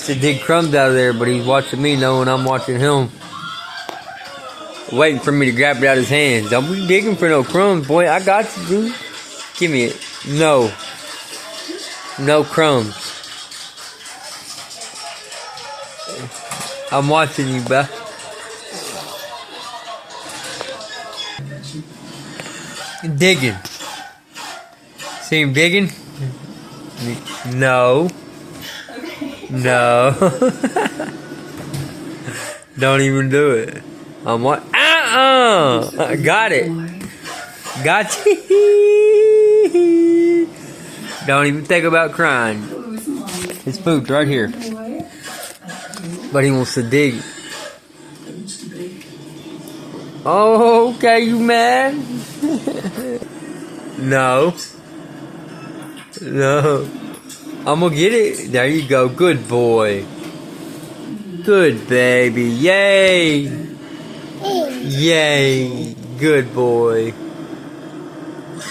to dig crumbs out of there, but he's watching me knowing I'm watching him. Waiting for me to grab it out of his hands. Don't be digging for no crumbs, boy. I got you, dude. Give me it. No. No crumbs. I'm watching you, bruh. Digging. See him digging? No. No. Don't even do it. I'm what? I got it. Got you. Don't even think about crying. His food's right here. But he wants to dig. Oh, okay, you mad? No. No. I'm gonna get it. There you go. Good boy. Good baby. Yay. Yay. Good boy.